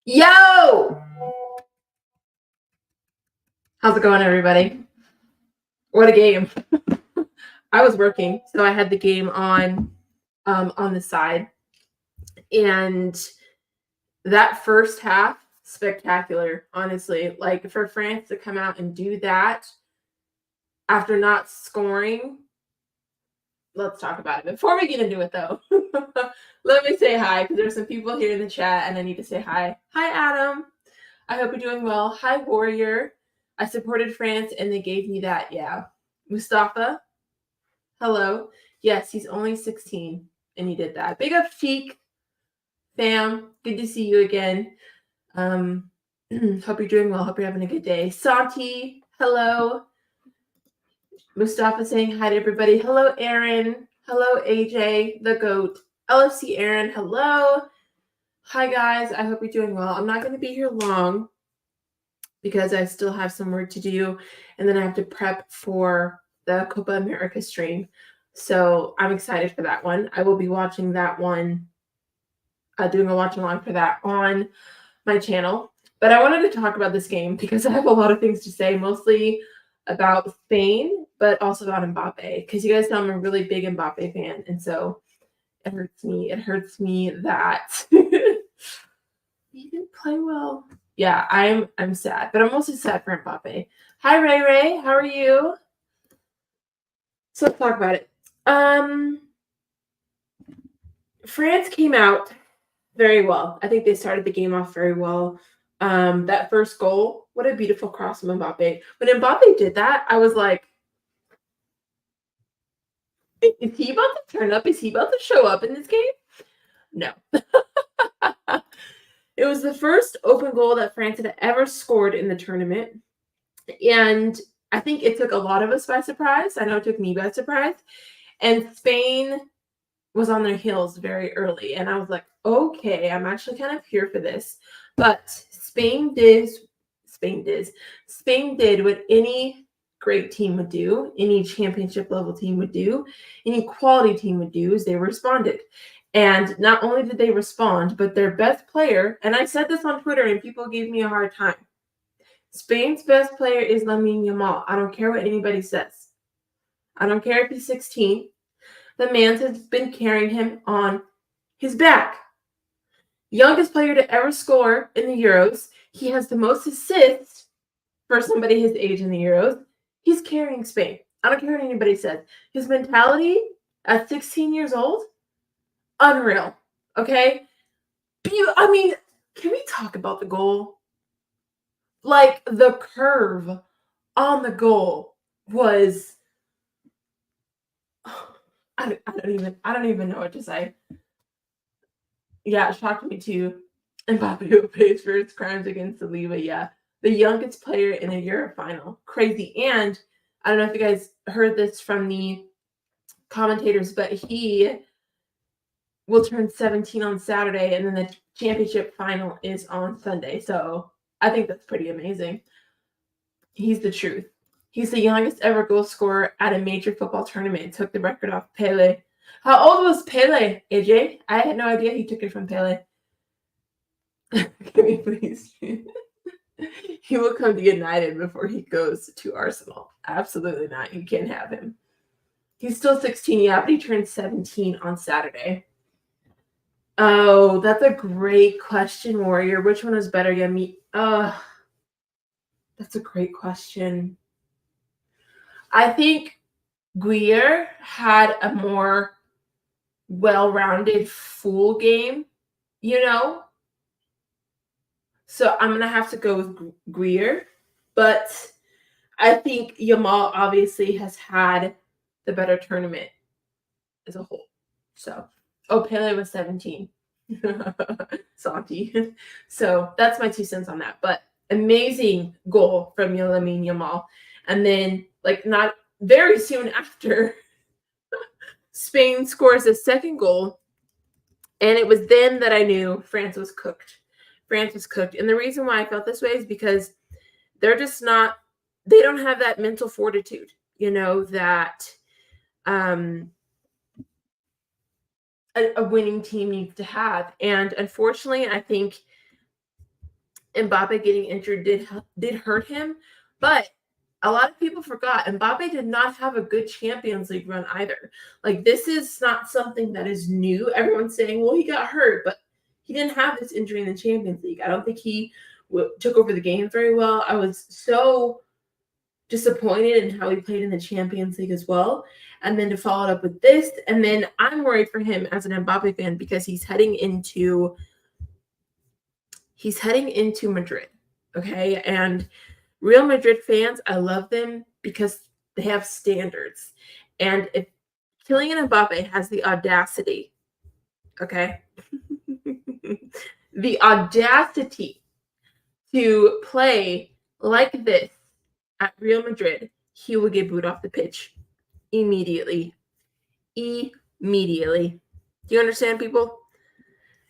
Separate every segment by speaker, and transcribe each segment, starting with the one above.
Speaker 1: Yo! How's it going, everybody? What a game. I was working, so I had the game on the side. And that first half, spectacular, honestly. Like for France to come out and do that after not scoring. Let's talk about it. Before we get into it though, let me say hi because there's some people here in the chat and I need to say hi. Hi, Adam. I hope you're doing well. Hi, Warrior. I supported France and they gave me that. Yeah. Mustafa. Hello. Yes, he's only 16 and he did that. Big up, Cheek. Fam. Good to see you again. Hope you're doing well. Hope you're having a good day. Santi. Hello. Mustafa saying hi to everybody. Hello, Aaron. Hello, AJ, the GOAT. LFC Aaron. Hello. Hi, guys. I hope you're doing well. I'm not going to be here long because I still have some work to do, and then I have to prep for the Copa America stream. So I'm excited for that one. I will be watching that one, doing a watch along for that on my channel. But I wanted to talk about this game because I have a lot of things to say, mostly about Spain, but also about Mbappe. Because you guys know I'm a really big Mbappe fan, and so it hurts me. It hurts me that he didn't play well. Yeah, I'm sad, but I'm also sad for Mbappe. Hi, Ray Ray. How are you? So let's talk about it. France came out very well. I think they started the game off very well. That first goal, what a beautiful cross from Mbappe. When Mbappe did that, I was like, is he about to turn up? Is he about to show up in this game? No. It was the first open goal that France had ever scored in the tournament. And I think it took a lot of us by surprise. I know it took me by surprise. And Spain was on their heels very early. And I was like, okay, I'm actually kind of here for this. But Spain did what any great team would do, any championship level team would do, any quality team would do, is they responded. And not only did they respond, but their best player, and I said this on Twitter and people gave me a hard time. Spain's best player is Lamine Yamal. I don't care what anybody says. I don't care if he's 16. The man has been carrying him on his back. Youngest player to ever score in the Euros. He has the most assists for somebody his age in the Euros. He's carrying Spain. I don't care what anybody says. His mentality at 16 years old, unreal. Okay? I mean, can we talk about the goal? Like, the curve on the goal was, I don't even know what to say. Yeah, it shocked me too. Mbappe who pays for his crimes against the Liga. Yeah, the youngest player in a Euro final. Crazy. And I don't know if you guys heard this from the commentators, but he will turn 17 on Saturday, and then the championship final is on Sunday. So I think that's pretty amazing. He's the truth. He's the youngest ever goal scorer at a major football tournament. Took the record off Pele. How old was Pele, AJ? I had no idea he took it from Pele. Can we please? He will come to United before he goes to Arsenal. Absolutely not. You can't have him. He's still 16, yeah, but he turned 17 on Saturday. Oh, that's a great question, Warrior. Which one is better, Yummy? That's a great question. I think Guier had a more well-rounded full game, you know? So I'm going to have to go with Guier. But I think Yamal obviously has had the better tournament as a whole. So, Pele was 17. Santi. So that's my 2 cents on that. But amazing goal from Lamine Yamal. And then, like, not very soon after, Spain scores a second goal. And it was then that I knew France was cooked. France was cooked. And the reason why I felt this way is because they're just not, they don't have that mental fortitude, you know, that a winning team needs to have. And unfortunately, I think Mbappe getting injured did hurt him, but a lot of people forgot Mbappe did not have a good Champions League run either. Like, this is not something that is new. Everyone's saying, well, he got hurt, but he didn't have this injury in the Champions League. I don't think he took over the game very well. I was so disappointed in how he played in the Champions League as well. And then to follow it up with this, and then I'm worried for him as an Mbappe fan because he's heading into Madrid. Okay. And Real Madrid fans, I love them because they have standards. And if Kylian Mbappe has the audacity, okay, the audacity to play like this at Real Madrid, he will get booed off the pitch immediately. Immediately. Do you understand, people?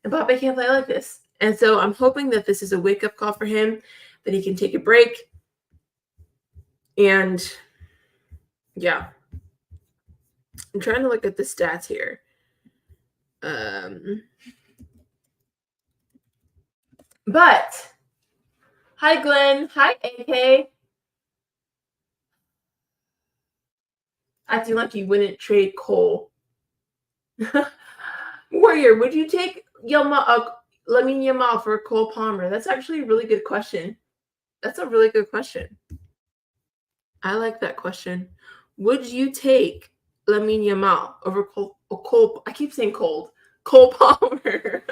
Speaker 1: Mbappe can't play like this. And so I'm hoping that this is a wake-up call for him, that he can take a break. And, yeah. I'm trying to look at the stats here. But, hi, Glenn. Hi, AK. Acting like you wouldn't trade Cole. Warrior, would you take Lamine Yamal for Cole Palmer? That's actually a really good question. That's a really good question. I like that question. Would you take Lamine Yamal over Cole? I keep saying Cole Palmer.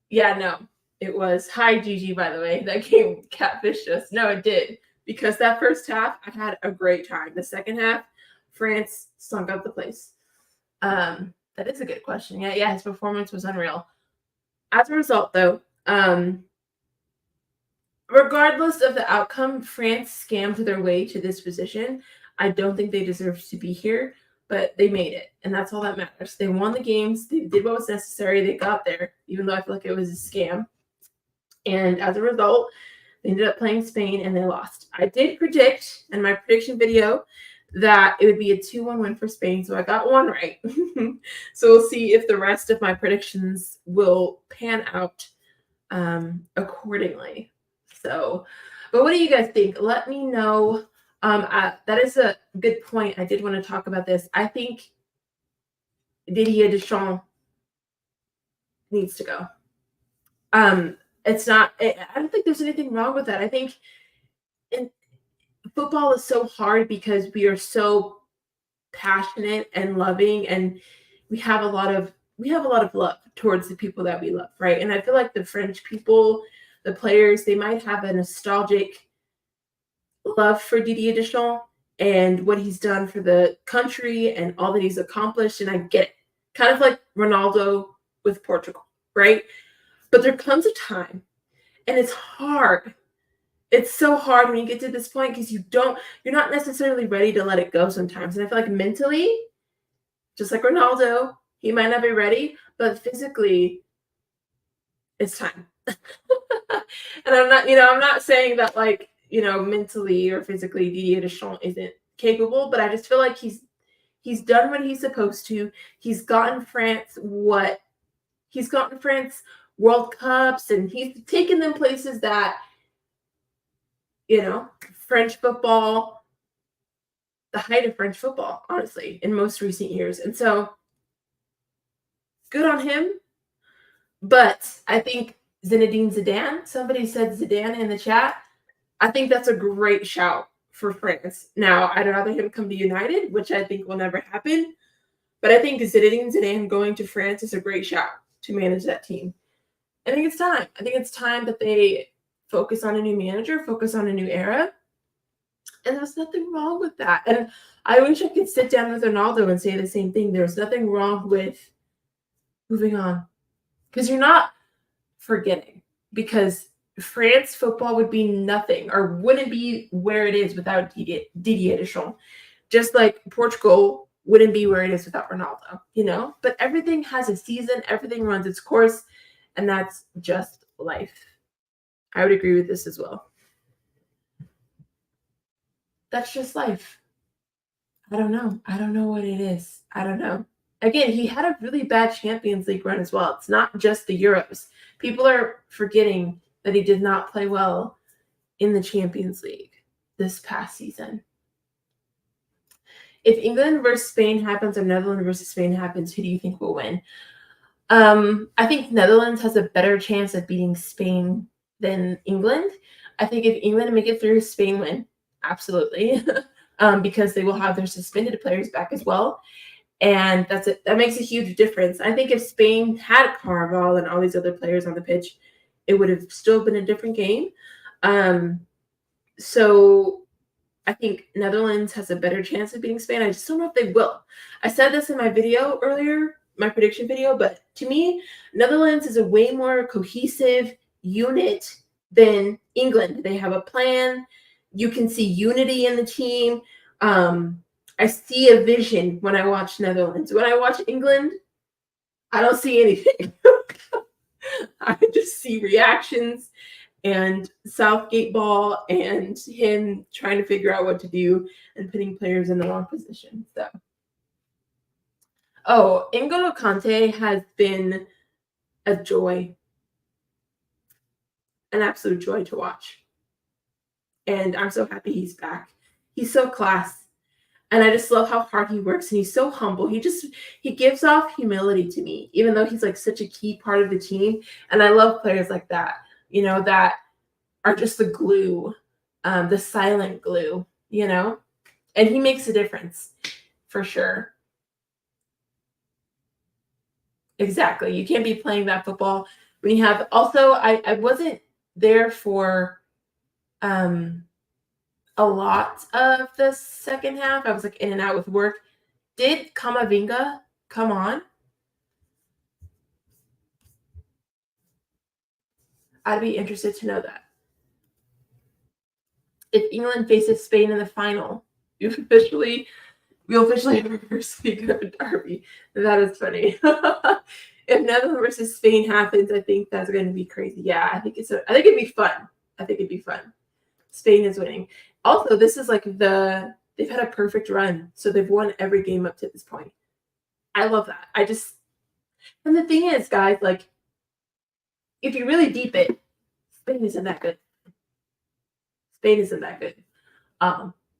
Speaker 1: Yeah, no, it was. Hi, Gigi, by the way. That game catfished us. No, it did. Because that first half, I had a great time. The second half, France stunk up the place. That is a good question. Yeah, his performance was unreal. As a result, though, regardless of the outcome, France scammed their way to this position. I don't think they deserve to be here, but they made it, and that's all that matters. They won the games. They did what was necessary. They got there, even though I feel like it was a scam. And as a result, they ended up playing Spain, and they lost. I did predict in my prediction video that it would be a 2-1 win for Spain, so I got one right. So we'll see if the rest of my predictions will pan out accordingly. So, but what do you guys think? Let me know. That is a good point. I did want to talk about this. I think Didier Deschamps needs to go. I don't think there's anything wrong with that. I think football is so hard because we are so passionate and loving, and we have a lot of love towards the people that we love, right? And I feel like the French people, the players, they might have a nostalgic love for Didier Deschamps and what he's done for the country and all that he's accomplished, and I get it. Kind of like Ronaldo with Portugal, right? But there comes a time, and it's hard. It's so hard when you get to this point because you're not necessarily ready to let it go sometimes. And I feel like mentally, just like Ronaldo, he might not be ready, but physically, it's time. And I'm not saying that mentally or physically Didier Deschamps isn't capable, but I just feel like he's done what he's supposed to. He's gotten France World Cups, and he's taken them places that, French football, the height of French football, honestly, in most recent years. And so good on him. But I think Zinedine Zidane, somebody said Zidane in the chat. I think that's a great shout for France. Now, I'd rather him come to United, which I think will never happen. But I think Zinedine Zidane going to France is a great shout to manage that team. I think it's time. I think it's time that they focus on a new manager, focus on a new era. And there's nothing wrong with that. And I wish I could sit down with Ronaldo and say the same thing. There's nothing wrong with moving on. Because you're not forgetting. Because France football would be nothing or wouldn't be where it is without Didier Deschamps. Just like Portugal wouldn't be where it is without Ronaldo, But everything has a season. Everything runs its course. And that's just life. I would agree with this as well. That's just life. I don't know. I don't know what it is. I don't know. Again, he had a really bad Champions League run as well. It's not just the Euros. People are forgetting that he did not play well in the Champions League this past season. If England versus Spain happens or Netherlands versus Spain happens, who do you think will win? I think Netherlands has a better chance of beating Spain than England. I think if England make it through, Spain win. Absolutely. Because they will have their suspended players back as well. And that makes a huge difference. I think if Spain had Carval and all these other players on the pitch, it would have still been a different game. So I think Netherlands has a better chance of beating Spain. I just don't know if they will. I said this in my video earlier, my prediction video, but to me, Netherlands is a way more cohesive unit than England. They have a plan. You can see unity in the team. I see a vision when I watch Netherlands. When I watch England, I don't see anything. I just see reactions and Southgate ball and him trying to figure out what to do and putting players in the wrong position. So, N'Golo Kante has been a joy, an absolute joy to watch. And I'm so happy he's back. He's so class. And I just love how hard he works, and he's so humble. He gives off humility to me, even though he's like such a key part of the team. And I love players like that, that are just the glue, the silent glue, and he makes a difference for sure. Exactly. You can't be playing that football when you have also, I wasn't there for, a lot of the second half. I was like in and out with work. Did Kamavinga come on? I'd be interested to know that. If England faces Spain in the final, we officially have our first week of a derby. That is funny. If Netherlands versus Spain happens, I think that's going to be crazy. Yeah, I think it'd be fun. Spain is winning. Also, this is like they've had a perfect run. So they've won every game up to this point. I love that. And the thing is, guys, like, if you really deep it, Spain isn't that good.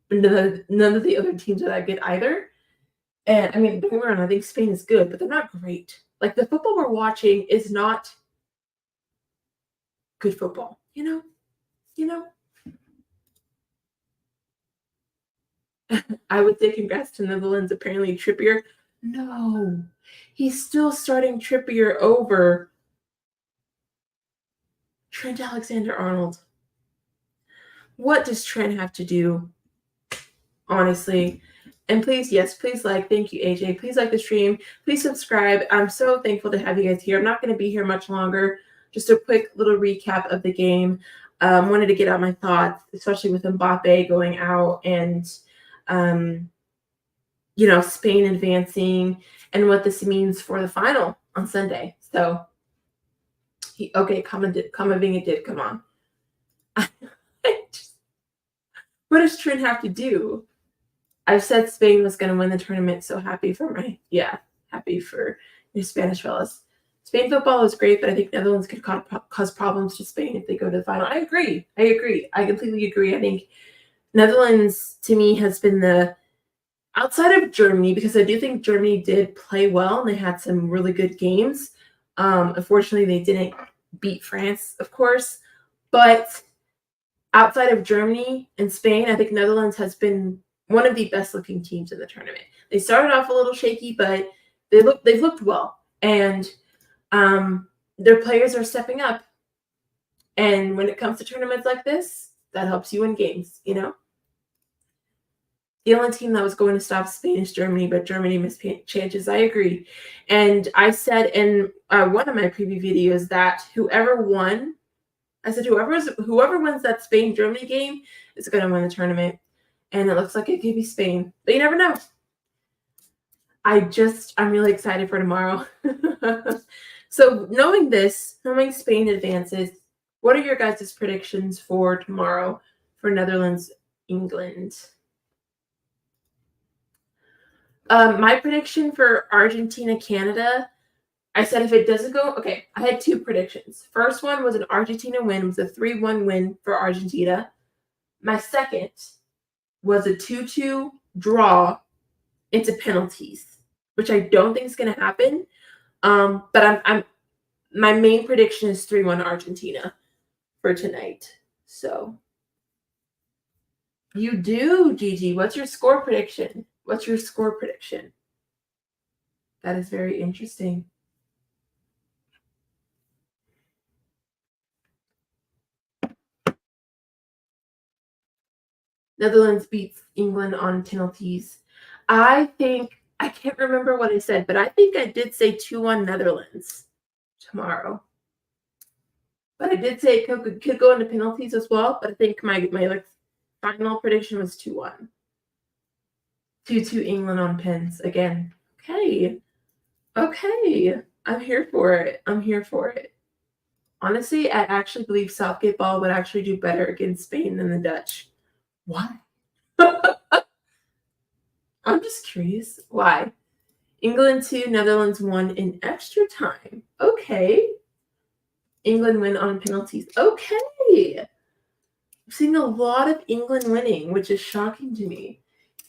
Speaker 1: None of the other teams are that good either. And I mean, don't get me wrong, I think Spain is good, but they're not great. Like, the football we're watching is not good football, I would say congrats to Netherlands. Apparently, Trippier. No, he's still starting Trippier over Trent Alexander-Arnold. What does Trent have to do? Honestly. And please like. Thank you, AJ. Please like the stream. Please subscribe. I'm so thankful to have you guys here. I'm not going to be here much longer. Just a quick little recap of the game. Wanted to get out my thoughts, especially with Mbappe going out and Spain advancing and what this means for the final on Sunday. So, Kamavinga did come on. What does Trent have to do? I've said Spain was going to win the tournament, so happy for your Spanish fellas. Spain football is great, but I think Netherlands could cause problems to Spain if they go to the final. I agree. I completely agree. I think Netherlands, to me, has been outside of Germany, because I do think Germany did play well and they had some really good games. Unfortunately, they didn't beat France, of course. But outside of Germany and Spain, I think Netherlands has been one of the best looking teams in the tournament. They started off a little shaky, but they've looked well. And their players are stepping up. And when it comes to tournaments like this, that helps you win games, The only team that was going to stop Spain is Germany, but Germany missed chances. I agree. And I said in one of my preview videos that whoever wins that Spain-Germany game is going to win the tournament. And it looks like it could be Spain. But you never know. I'm really excited for tomorrow. So knowing Spain advances, what are your guys' predictions for tomorrow for Netherlands, England? My prediction for Argentina, Canada, I said if it doesn't go, okay, I had 2 predictions. First one was an Argentina win. It was a 3-1 win for Argentina. My second was a 2-2 draw into penalties, which I don't think is going to happen. But I'm my main prediction is 3-1 Argentina for tonight. So you do, Gigi. What's your score prediction? What's your score prediction? That is very interesting. Netherlands beats England on penalties. I think, I can't remember what I said, but I think I did say 2-1 Netherlands tomorrow. But I did say it could go into penalties as well, but I think my like final prediction was 2-1. 2-2 England on pens again. Okay. I'm here for it. Honestly, I actually believe Southgate ball would actually do better against Spain than the Dutch. Why? I'm just curious. Why? England 2, Netherlands 1 in extra time. Okay. England win on penalties. Okay. I'm seeing a lot of England winning, which is shocking to me.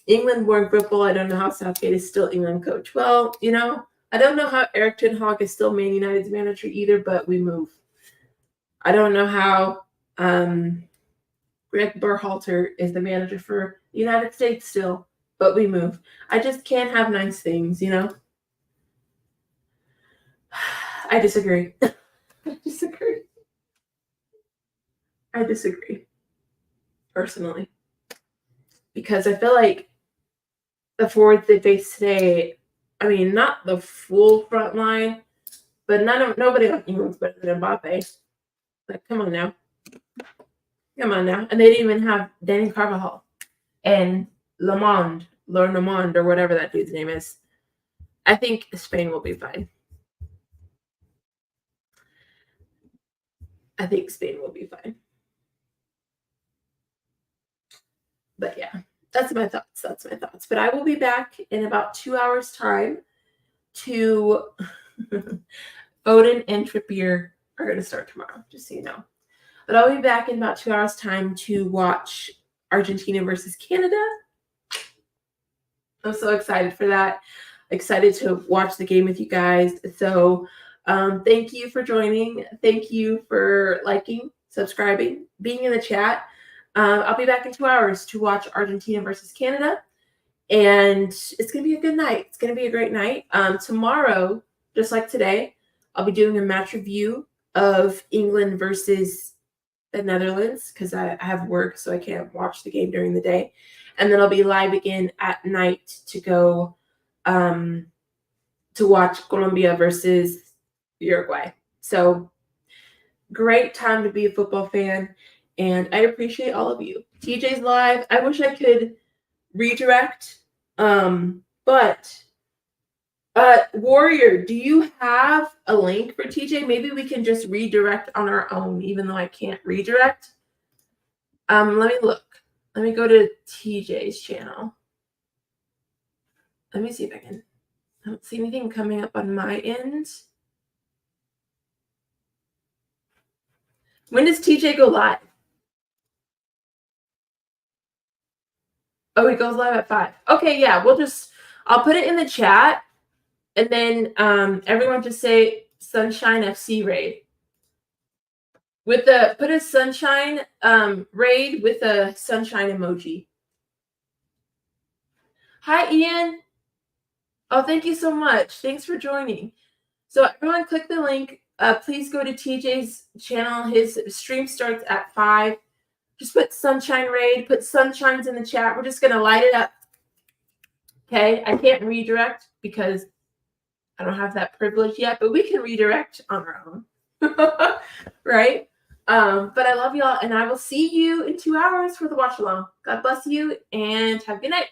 Speaker 1: England-born football. I don't know how Southgate is still England coach. Well, I don't know how Eric Ten Hag is still Man United's manager either, but we move. I don't know how Greg Berhalter is the manager for the United States still, but we move. I just can't have nice things, I disagree. I disagree. Personally. Because I feel like the forwards they face today, I mean, not the full front line, but nobody on England's better than Mbappe. Like, come on now. And they didn't even have Danny Carvajal and Lamond, or whatever that dude's name is. I think Spain will be fine. But yeah, that's my thoughts. But I will be back in about 2 hours' time to Foden and Trippier are going to start tomorrow, just so you know. But I'll be back in about 2 hours' time to watch Argentina versus Canada. I'm so excited for that. Excited to watch the game with you guys. So thank you for joining. Thank you for liking, subscribing, being in the chat. I'll be back in 2 hours to watch Argentina versus Canada. And it's going to be a good night. It's going to be a great night. Tomorrow, just like today, I'll be doing a match review of England versus the Netherlands because I have work, so I can't watch the game during the day. And then I'll be live again at night to go to watch Colombia versus Uruguay. So great time to be a football fan, and I appreciate all of you. TJ's live. I wish I could redirect, but Warrior, do you have a link for TJ? Maybe we can just redirect on our own, even though I can't redirect. Let me look. Let me go to TJ's channel. Let me see if I can. I don't see anything coming up on my end. When does TJ go live? Oh, he goes live at 5. Okay, yeah, I'll put it in the chat, and then everyone just say Sunshine FC raid. Put a sunshine raid with a sunshine emoji. Hi, Ian. Oh, thank you so much. Thanks for joining. So everyone click the link. Please go to TJ's channel. His stream starts at 5. Just put sunshine raid. Put sunshines in the chat. We're just going to light it up. Okay? I can't redirect because I don't have that privilege yet, but we can redirect on our own. Right? But I love y'all, and I will see you in 2 hours for the watch along. God bless you, and have a good night.